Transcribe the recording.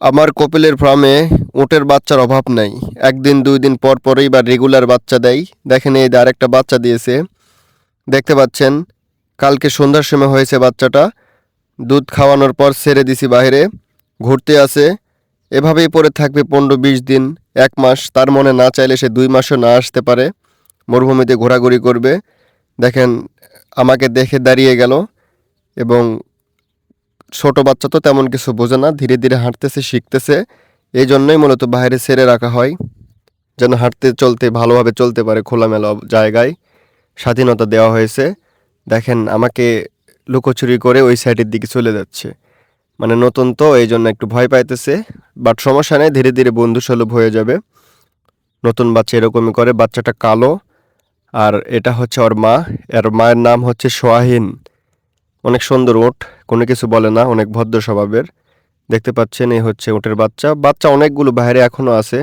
আমার কপিলের ফার্মে উটের বাচ্চার অভাব নাই। একদিন দুই দিন পর পরই বা রেগুলার বাচ্চা দেয়। দেখেন এই যে আরেকটা বাচ্চা দিয়েছে, দেখতে পাচ্ছেন। কালকে সন্ধ্যার সময় হয়েছে বাচ্চাটা। দুধ খাওয়ানোর পর ছেড়ে দিছি বাইরে, ঘুরতে আসে। এভাবেই পড়ে থাকবে 15-20 দিন, 1 মাস। তার মনে না চাইলে সে 2 মাসও না আসতে পারে, মরুভূমিতে ঘোরাঘুরি করবে। দেখেন, আমাকে দেখে দাঁড়িয়ে গেল। এবং ছোট বাচ্চা তো তেমন কিছু বোঝে না, ধীরে ধীরে হাঁটতেছে, শিখতেছে। এই জন্যই মূলত বাইরে ছেড়ে রাখা হয়, যেন হাঁটতে চলতে ভালোভাবে চলতে পারে খোলামেলা জায়গায়। স্বাধীনতা দেওয়া হয়েছে। দেখেন, আমাকে লুকোচুরি করে ওই সাইডের দিকে চলে যাচ্ছে। মানে নতুন তো, এই জন্য একটু ভয় পাইতেছে। বাট সমস্যা নেই, ধীরে ধীরে বন্ধুসুলভ হয়ে যাবে। নতুন বাচ্চা এরকমই করে। বাচ্চাটা কালো, আর এটা হচ্ছে ওর মা। এর মায়ের নাম হচ্ছে সোয়াহিন। অনেক সুন্দর ওঠ, কোনো কিছু বলে না, অনেক ভদ্র স্বভাবের। দেখতে পাচ্ছেন, এই হচ্ছে ওটের বাচ্চা। বাচ্চা অনেকগুলো বাইরে এখনও আছে।